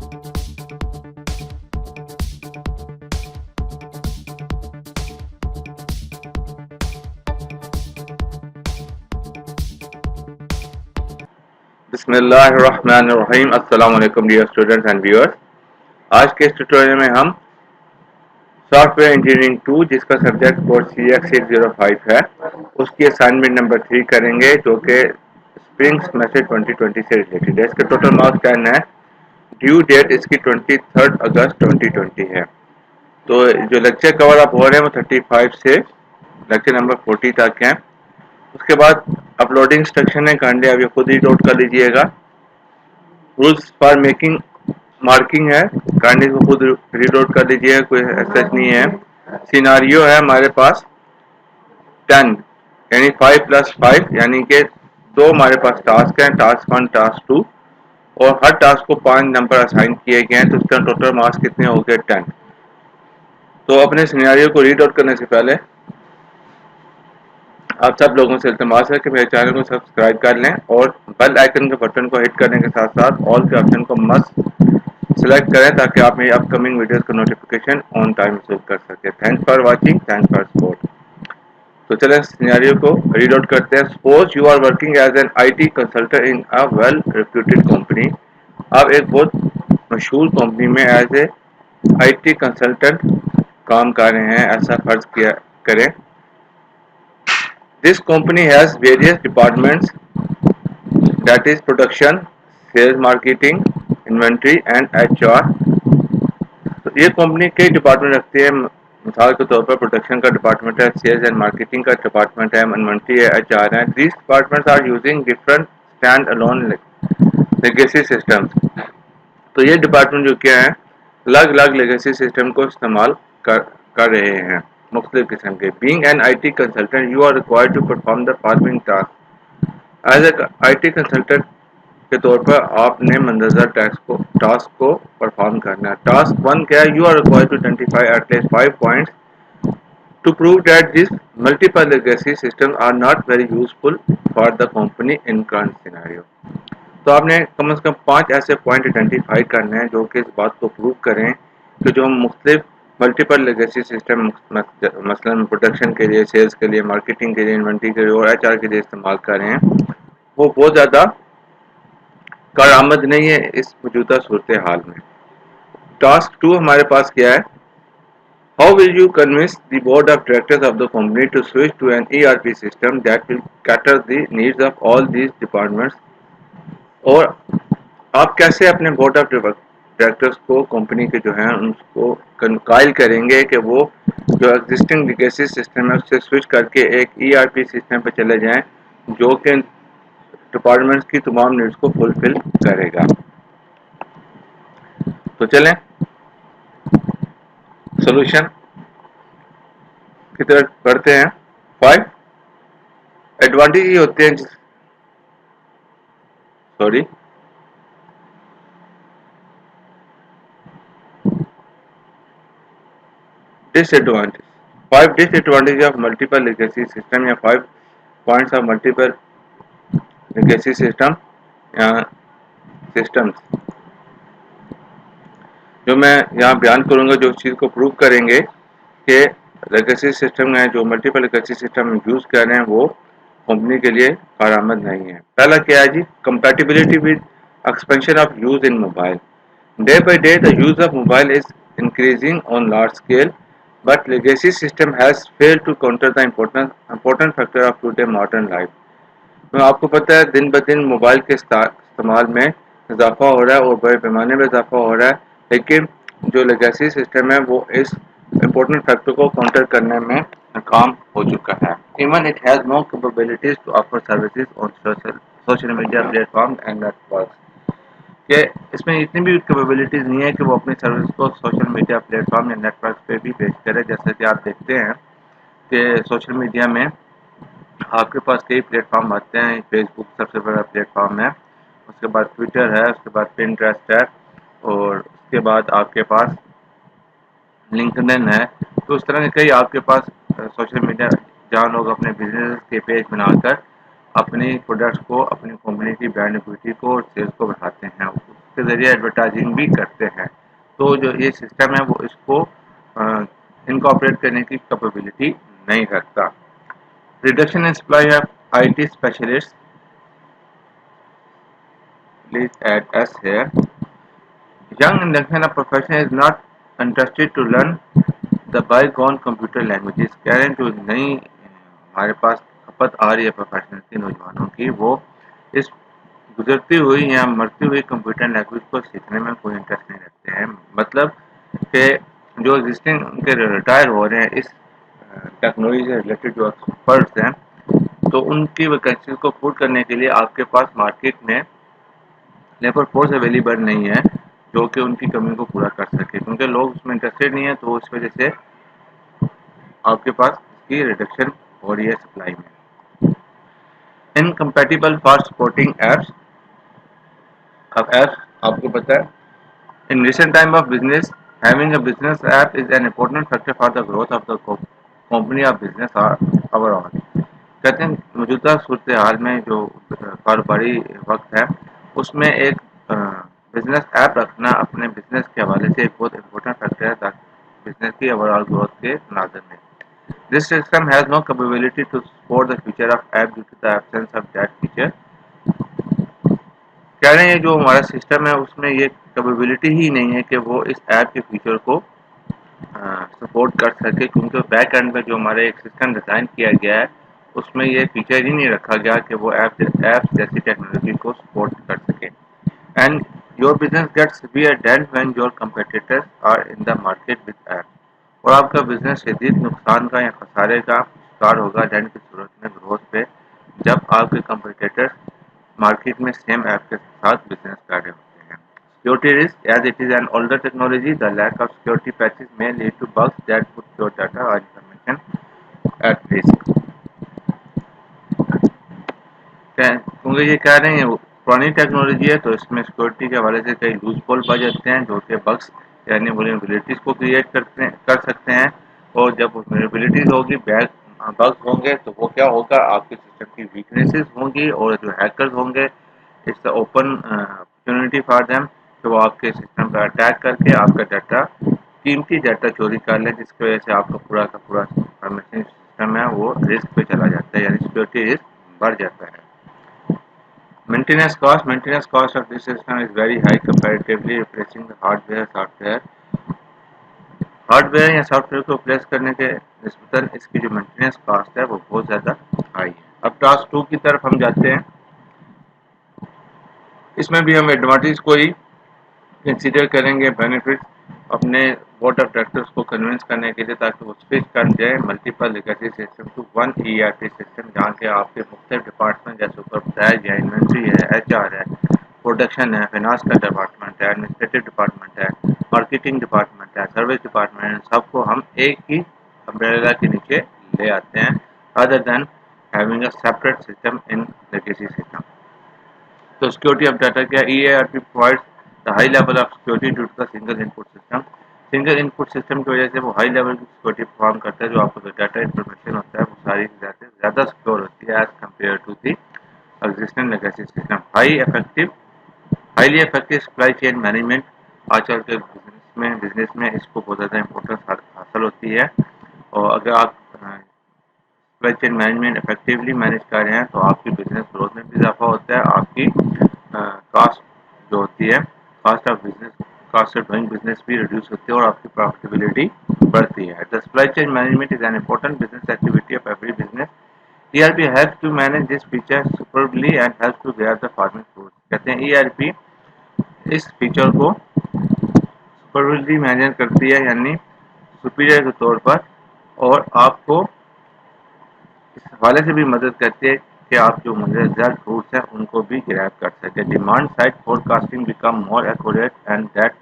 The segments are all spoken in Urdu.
بسم اللہ الرحمن الرحیم. السلام علیکم ڈیئر اسٹوڈنٹس اینڈ ویورس. آج کے اس ٹیوٹوریل میں ہم سافٹ ویئر انجینئرنگ 2 جس کا سبجیکٹ کوڈ CX605 ہے اس کی اسائنمنٹ نمبر 3 کریں گے جو کہ اسپرنگ سیمیسٹر 2020 سے ریلیٹڈ ہے. اس کے ٹوٹل مارکس 10 ہے. ڈیو ڈیٹ اس کی 23 اگست 2020 ہے. تو جو لیکچر کور اپ ہو رہے ہیں وہ 35 سے لیکچر نمبر 40 تک ہیں. اس کے بعد اپلوڈنگ انسٹرکشن ہے کانڈے ابھی خود ہی نوٹ کر لیجئے گا. رولز فار میکنگ مارکنگ ہے کانڈے کو خود ریڈ آؤٹ کر لیجئے گا, کوئی ایسا نہیں ہے. سیناریو ہے ہمارے پاس 10 یعنی 5 + 5 یعنی کہ دو ہمارے پاس ٹاسک ہیں, ٹاسک 1 ٹاسک 2, اور ہر ٹاسک کو 5 نمبر اسائن کیے گئے ہیں. تو اس کا ٹوٹل مارکس کتنے ہو گئے 10. تو اپنے سیناریو کو ریڈ آؤٹ کرنے سے پہلے آپ سب لوگوں سے التماس ہے کہ میرے چینل کو سبسکرائب کر لیں اور بیل آئکن کے بٹن کو ہٹ کرنے کے ساتھ ساتھ آل کے آپشن کو مست سلیکٹ کریں تاکہ آپ میری اپ کمنگ ویڈیوز کا نوٹیفیکیشن آن ٹائم ریسیو کر سکیں. Thanks for watching, thanks for support. تو چلیں سیناریو کو ریڈ آؤٹ کرتے ہیں. Suppose you are working as an IT consultant in a well reputed company. آپ ایک بہت مشہور کمپنی میں ایز اے IT کنسلٹنٹ کام کر رہے ہیں, ایسا فرض کیا کریں. This company has various departments, that is production, sales, marketing, inventory and HR. تو یہ کمپنی کئی ڈپارٹمنٹ رکھتی ہے. مثال کے طور پر پروڈکشن کا ڈپارٹمنٹ ہے, سیلز اینڈ مارکیٹنگ کا ڈپارٹمنٹ ہے, انوینٹری ہے, HR ہے. These departments are using different stand alone legacy systems. تو یہ ڈپارٹمنٹ جو کیا ہے الگ الگ لیگیسی سسٹم کو استعمال کر رہے ہیں مختلف قسم کے. Being an IT consultant, you are required to perform the following tasks. As a IT consultant کے طور پر آپ نے مندرجہ ٹاسک کو پرفارم کرنا ہے. ٹاسک 1 کیا ہے؟ You are required to identify at least 5 points to prove that these multiple legacy systems are not very useful for the company in current scenario. تو آپ نے کم از کم 5 ایسے پوائنٹ آئیڈینٹیفائی کرنے ہیں جو کہ اس بات کو پروو کریں کہ جو ہم مختلف ملٹیپل لیگیسی سسٹم مثلا پروڈکشن کے لیے, سیلز کے لیے, مارکیٹنگ کے لیے, انوینٹری کے لیے اور HR کے لیے استعمال کر رہے ہیں وہ بہت زیادہ کارآمد نہیں ہے اس موجودہ صورتحال میں. ٹاسک 2 ہمارے پاس کیا ہے؟ How will you convince the board of directors of the company to switch to an ERP system that will cater the needs of all these departments? اور آپ کیسے اپنے بورڈ آف ڈائریکٹرز کو کمپنی کے جو ہیں ان کو کنقائل کریں گے کہ وہ جو ایگزسٹنگ لیگیسی سسٹم ہے اس سے سوئچ کر کے ایک ERP سسٹم پہ چلے جائیں جو کہ ڈپارٹمنٹس کی تمام نیڈز کو فلفل کرے گا. تو چلیں سولوشن کی طرف بڑھتے ہیں. 5 ایڈوانٹیج یہ ہوتے ہیں disadvantage. 5 disadvantages of multiple legacy system یا 5 points of multiple legacy system یا systems جو میں یہاں بیان کروں گا, جو اس چیز کو پروو کریں گے کہ لیگیسی سسٹم ہیں جو ملٹیپل لیگیسی سسٹم یوز کر رہے ہیں وہ کمپنی کے لیے کارآمد نہیں ہے. پہلا کیا ہے جی؟ compatibility with expansion of use in mobile. Day by day the use of mobile is increasing on large scale, but legacy system has failed to counter the important factor of today modern life. آپ کو پتہ ہے دن بدن موبائل کے استعمال میں اضافہ ہو رہا ہے اور بڑے پیمانے میں اضافہ ہو رہا ہے, لیکن جو لیگیسی سسٹم ہے وہ اس امپورٹنٹ فیکٹر کو کاؤنٹر کرنے میں ناکام ہو چکا ہے. Even it has no capabilities to offer services on social media platforms and networks. کہ اس میں اتنی بھی کیپیبلٹیز نہیں ہے کہ وہ اپنی سروس کو سوشل میڈیا پلیٹ فارم یا نیٹ ورک پہ بھی پیش کرے. جیسے کہ آپ دیکھتے ہیں کہ سوشل میڈیا میں آپ کے پاس کئی پلیٹ فارم آتے ہیں. فیس بک سب سے بڑا پلیٹ فارم ہے, اس کے بعد ٹویٹر ہے, اس کے بعد پنٹریسٹ ہے, اور اس کے بعد آپ کے پاس لنکڈن ہے. تو اس طرح کے کئی آپ کے پاس سوشل میڈیا جہاں لوگ اپنے بزنس کے پیج بنا کر اپنی پروڈکٹس کو, اپنی کمپنی کی برانڈ ایکویٹی کو اور سیلز کو بڑھاتے ہیں. کے ذریعے ایڈورٹائزنگ بھی کرتے ہیں. تو جو یہ سسٹم ہے وہ اس کو انکارپوریٹ کرنے کی کیپیبلٹی نہیں رکھتا. Reduction in supply of I T specialist. Please add us here. Young Indian professional is not interested to learn the bygone computer languages. کہہ رہے ہیں جو نئی ہمارے پاس کھپت آ رہی ہے پروفیشنل کی نوجوانوں کی، وہ اس گزرتی ہوئی یا مرتی ہوئی کمپیوٹر لینگویج کو سیکھنے میں کوئی انٹرسٹ نہیں رکھتے ہیں. مطلب کہ جو ایگزسٹنگ ان کے ریٹائر ہو رہے ہیں اس ٹیکنالوجی سے ریلیٹڈ جو ایکسپرٹس ہیں، تو ان کی ویکینسیز کو پور کرنے کے لیے آپ کے پاس مارکیٹ میں لیبر فورس اویلیبل نہیں ہے جو کہ ان کی کمی کو پورا کر سکے، کیونکہ لوگ اس میں انٹرسٹیڈ نہیں ہیں. تو اس وجہ سے آپ کے پاس اس کی ریڈکشن ہو رہی ہے سپلائی میں. Incompatible for supporting apps. اب ایپس آپ کو پتہ ہے in recent time of business, having a business app is an important factor for the growth of the company or business overall. کہتے ہیں موجودہ صورتحال میں جو کاروباری وقت ہے اس میں ایک بزنس ایپ رکھنا اپنے بزنس کے حوالے سے ایک بہت امپورٹنٹ فیکٹر ہے تاکہ بزنس کی اوور آل گروتھ کے تناظر میں. This system has no capability to support the feature of app due to the absence of that feature. کہہ رہے ہیں جو ہمارا سسٹم ہے اس میں یہ کیپیبلٹی ہی نہیں ہے کہ وہ اس ایپ کے فیچر کو سپورٹ کر سکے، کیونکہ بیک اینڈ میں جو ہمارے ایک سسٹم ڈیزائن کیا گیا ہے اس میں یہ فیچر ہی نہیں رکھا گیا کہ وہ ایپ جیسی ٹیکنالوجی کو سپورٹ کر سکے. And your business gets severe damped when your competitors are in the market with app. اور آپ کا بزنس شدید نقصان کا یا خسارے کا شکار ہوگا ڈینٹ کی صورت میں گروتھ پہ، جب آپ کے کمپیٹیٹر مارکیٹ میں سیم ایپ کے ساتھ بزنس کر رہے ہوتے ہیں. Security risk. As it is an older technology, the lack of security patches may lead to bugs that put your data or information at risk. کیونکہ یہ کہہ رہے ہیں پرانی ٹیکنالوجی ہے تو اس میں سیکورٹی کے حوالے سے کئی لوز ہول پائے جاتے ہیں جو کہ بگس یعنی ولنریبلٹیز کو کریٹ کر سکتے ہیں. اور جب ولنریبلٹیز ہوگی بگس ہوں گے تو وہ کیا ہوگا، آپ کے سسٹم کی ویکنیسز ہوں گی اور جو ہیکرز ہوں گے it's open opportunity for them کہ وہ آپ کے سسٹم پر اٹیک کر کے آپ کا ڈاٹا قیمتی ڈاٹا چوری کر لیں، جس کی وجہ سے آپ کا پورا انفارمیشن سسٹم ہے وہ رسک پہ چلا جاتا ہے، یعنی سیکورٹی رسک بڑھ جاتا ہے. Maintenance cost of this system is very high comparatively replacing the hard where یا سافٹ ویئر کو ریپلیس کرنے کے نسبتاً اس کی جو مینٹیننس کاسٹ ہے وہ بہت زیادہ ہائی ہے. اب ٹاسک 2 کی طرف ہم جاتے ہیں. اس میں بھی ہم ایڈوانٹیج کو ہی کنسیڈر کریں گے، بینیفٹ اپنے بورڈ آف ڈائریکٹرز کو کنونس کرنے کے لیے تاکہ وہ سوئچ کر جائیں multiple legacy system to one E R P system, جہاں کے آپ کے مختلف ڈپارٹمنٹ جیسے اوپر بتایا گیا انوینٹری ہے، ایچ آر ہے، پروڈکشن ہے، فائنانس کا ڈپارٹمنٹ ہے، ایڈمنسٹریٹو ڈپارٹمنٹ ہے، مارکیٹنگ ڈپارٹمنٹ ہے، سروس ڈپارٹمنٹ ہے، سب کو ہم ایک ہی امبریلا کے نیچے لے آتے ہیں other than having a separate system in legacy system. تو سیکورٹی آف ڈاٹا کیا E R P provide the high level of security due to the single input system. Single input system کی وجہ سے وہ ہائی لیول کی سیکورٹی پرفارم کرتا ہے. جو آپ کو ڈاٹا انفارمیشن ہوتا ہے وہ ساری زیادہ سیکور ہوتی ہے as compare to the existing legacy system. Highly effective supply chain management. آج کل کے بزنس میں اس کو بہت زیادہ امپورٹنس حاصل ہوتی ہے، اور اگر آپ supply chain management effectively manage کر رہے ہیں تو آپ کی بزنس گروتھ میں بھی اضافہ ہوتا ہے، آپ کی کاسٹ جو ہوتی ہے کاسٹ آف ڈوئنگ بزنس بھی ریڈیوس ہوتی ہے اور آپ کی پروفیٹیبلٹی بڑھتی ہے. The supply chain management is an important business activity of every business. ERP helps to manage this feature superbly and helps to grab the farming fruit. کہتے ہیں ERP اس فیچر کو سپربلی مینیج کرتی ہے یعنی سپیریئر کے طور پر، اور آپ کو اس حوالے سے بھی مدد کرتی ہے کہ آپ جو مزیدار فروٹس ہیں ان کو بھی گریب کر سکیں. Demand side forecasting become more accurate and that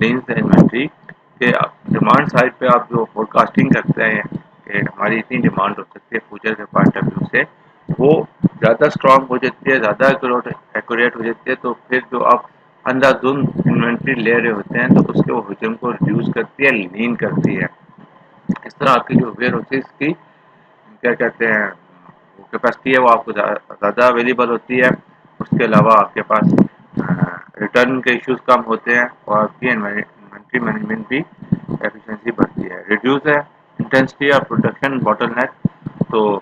lends the inventory. کہ ڈیمانڈ سائڈ پہ آپ جو فور کاسٹنگ کرتے ہیں کہ ہماری اتنی ڈیمانڈ ہو سکتی ہے فیوچر کے پوائنٹ آف ویو سے، وہ زیادہ اسٹرانگ ہو جاتی ہے، زیادہ ایکوریٹ ہو جاتی ہے. تو پھر جو آپ اندھا دھند انوینٹری لے رہے ہوتے ہیں تو اس کے وہ حجم کو ریڈیوس کرتی ہے، لین کرتی ہے. اس طرح آپ کی جو ویئر ہاؤسز کی کیا کہتے ہیں کیپیسٹی ہے وہ آپ کو زیادہ اویلیبل ہوتی ہے. اس کے علاوہ آپ کے پاس ریٹرن کے ایشوز کم ہوتے ہیں اور آپ کی انوینٹری مینجمنٹ بھی ایفیشنسی بڑھتی ہے. ریڈیوس ہے انٹینسٹی آف پروڈکشن باٹل نیک. تو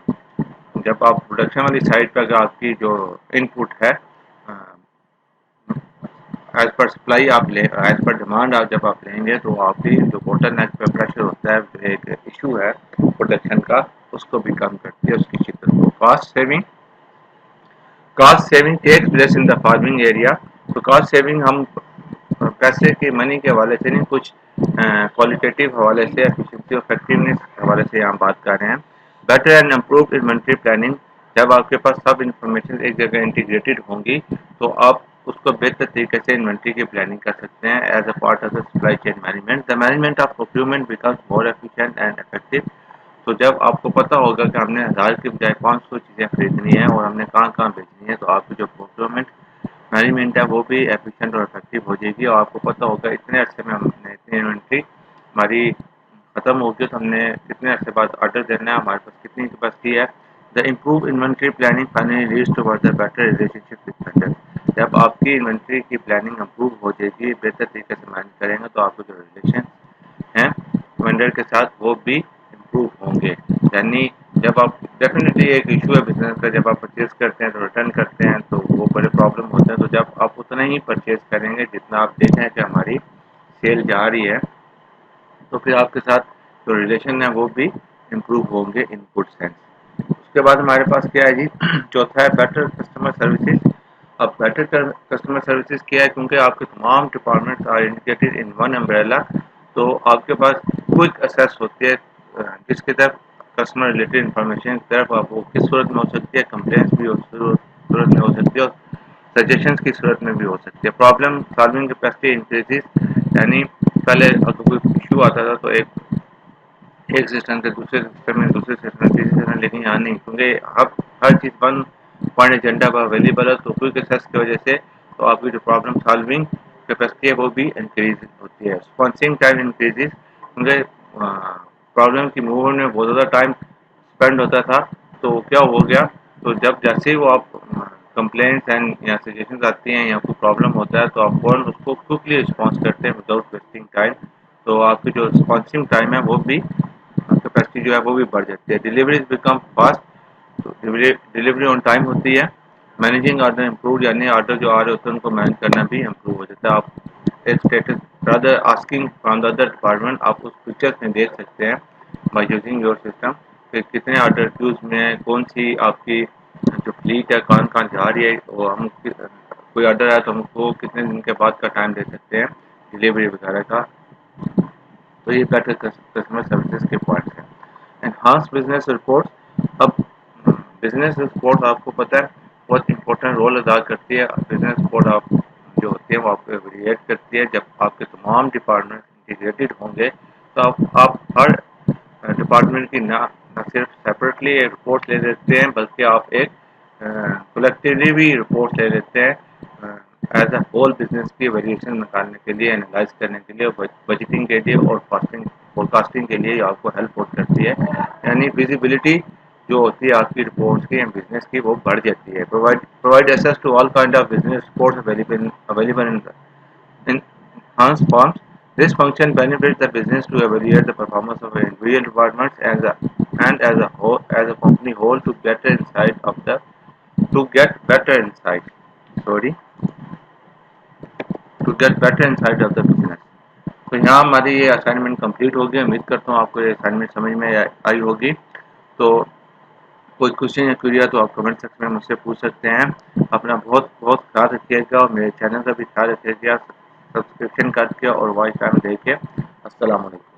جب آپ پروڈکشن والی سائڈ پہ اگر آپ کی جو ان پٹ ہے ایز پر سپلائی آپ لیں, ایز پر ڈیمانڈ جب آپ لیں گے تو آپ کی جو باٹل نیک پہ پریشر ہوتا ہے, ایک ایشو ہے پروڈکشن کا, اس کو بھی کم کرتی ہے, اس کی شدت کو. Cost saving takes place in the farming area. تو کاسٹ سیونگ ہم پیسے کی منی کے حوالے سے نہیں, کچھ کوالٹیٹیو حوالے سے, ایفیشنسی اور افیکٹونیس کے حوالے سے ہم بات کر رہے ہیں. Better and improved inventory planning. جب آپ کے پاس سب انفارمیشن ایک جگہ انٹیگریٹڈ ہوں گی تو آپ اس کو بہتر طریقے سے انوینٹری کی پلاننگ کر سکتے ہیں as a part of the supply chain management. The management of procurement becomes more efficient and effective. تو جب آپ کو پتا ہوگا کہ ہم نے 1000 کی بجائے 500 چیزیں خریدنی ہیں اور ہم نے کہاں کہاں بیچنی ہے, تو آپ کی جو پروکیورمنٹ مینجمنٹ ہے وہ بھی ایفیشینٹ اور افیکٹو ہو جائے گی. اور آپ کو پتا ہوگا اتنے عرصے میں ہم نے اتنی انوینٹری ہماری ختم ہوگی تو ہم نے کتنے عرصے بعد آرڈر دینا ہے, ہمارے پاس کتنی کیپیسٹی ہے. The improve inventory planning finally leads toward the better relationship with vendor. جب آپ کی انوینٹری کی پلاننگ امپروو ہو جائے گی, بہتر طریقے سے مینج کریں گے, تو آپ کو جو ریلیشن ہیں وینڈر کے ساتھ وہ بھی امپروو ہوں گے. یعنی جب آپ ڈیفینیٹلی ایک ایشو ہے بزنس کا, جب آپ پرچیز کرتے ہیں تو ریٹرن کرتے ہیں تو وہ بڑے پرابلم ہوتے ہیں. تو جب آپ اتنا ہی پرچیز کریں گے جتنا آپ دیکھیں کہ ہماری سیل جا رہی ہے, تو پھر آپ کے ساتھ جو ریلیشن ہے وہ بھی امپروو ہوں گے ان گڈ سینس. اس کے بعد ہمارے پاس کیا ہے جی, چوتھا ہے بیٹر کسٹمر سروسز. اب بیٹر کسٹمر سروسز کیا ہے, کیونکہ آپ کے تمام departments are indicated in one umbrella. تو آپ کے پاس کوئک اسیس ہوتی ہے جس کی طرف کسٹمر ریلیٹڈ انفارمیشن کی طرف آپ کو کس صورت میں ہو سکتی ہے, کمپلینس بھی صورت میں ہو سکتی ہے اور سجیشنس کی صورت میں بھی ہو سکتی ہے. Problem solving capacity increases. یعنی پہلے اگر کوئی ایشو آتا تھا تو ایک سسٹم سے دوسرے سسٹم میں, دوسرے سسٹم میں, تیسرے سسٹم میں, لیکن یہاں نہیں, کیونکہ اب ہر چیز ون پوائنٹ ایجنڈا پر اویلیبل ہے. تو کوئک ایکسیس کی وجہ سے تو آپ کی جو پرابلم سالونگ کیپیسٹی ہے وہ بھی انکریز ہوتی ہے. رسپانسنگ ٹائم انکریزز, کیونکہ پرابلم کی موومنٹ میں بہت زیادہ ٹائم اسپینڈ ہوتا تھا. تو کیا ہو گیا, تو جب جیسے ہی وہ آپ کمپلینٹس اینڈ یا سجیشنز آتی ہیں یا کوئی پرابلم ہوتا ہے تو آپ فوراً اس کو کوئکلی رسپانس کرتے ہیں وداؤٹ ویسٹنگ ٹائم. تو آپ کی جو رسپانسنگ ٹائم ہے وہ بھی کیپیسٹی جو ہے وہ بھی بڑھ جاتی ہے. Deliveries become fast. تو ڈیلیوری آن ٹائم ہوتی ہے. مینیجنگ آرڈر امپروو, یعنی آرڈر جو آ رہے ہوتے ہیں ان کو مینیج کرنا بھی امپروو ہو جاتا ہے. آپ ایک status rather asking from the other department, آپ اس پکچر میں دیکھ سکتے ہیں بائی یوزنگ یور سسٹم کہ کتنے آرڈر کیوز میں, کون سی آپ کی جو فلیٹ ہے کہاں کہاں جا رہی ہے, اور ہم کوئی آرڈر ہے تو ہم کو کتنے دن کے بعد کا ٹائم دے سکتے ہیں ڈیلیوری وغیرہ کا. تو یہ بیٹر کسٹمر سروسز کے پوائنٹس ہیں. Enhance business report. اب بزنس رپورٹ آپ کو پتہ ہے بہت امپورٹنٹ رول ادا کرتی ہے. بزنس رپورٹ آپ جو ہوتی ہے وہ آپ کو ایویلیٹ کرتی ہے. جب آپ کے تمام ڈپارٹمنٹ انٹیگریٹڈ ہوں گے تو آپ ہر ڈپارٹمنٹ کی نہ صرف سیپریٹلی ایک رپورٹ لے لیتے ہیں, بلکہ آپ ایک کلیکٹیولی بھی رپورٹ لے لیتے ہیں ایز اے ہول بزنس کی ویریشن نکالنے کے لیے, انالائز کرنے کے لیے, بجٹنگ کے لیے اور فور کاسٹنگ کے لیے آپ کو ہیلپ کرتی ہے. یعنی ویزیبلٹی جو ہوتی ہے آپ کی رپورٹس کی بزنس کی وہ بڑھ جاتی ہے. Provide access to all kind of business reports available in enhanced forms. This function benefits the business to evaluate the performance of individual departments and as a whole, as a company whole to get better insight. Sorry, to get better insight of the business. تو یہاں ہماری یہ اسائنمنٹ کمپلیٹ ہوگی. امید کرتا ہوں آپ کو یہ اسائنمنٹ سمجھ میں آئی ہوگی. تو کوئی کوشچن یا کوئری ہے تو آپ کمنٹ سیکشن میں مجھ سے پوچھ سکتے ہیں. اپنا بہت بہت خیال رکھیے گا اور میرے چینل کا بھی خیال رکھیے گا. سبسکرپشن کر کے اور وائس ٹائم دے کے. السلام علیکم.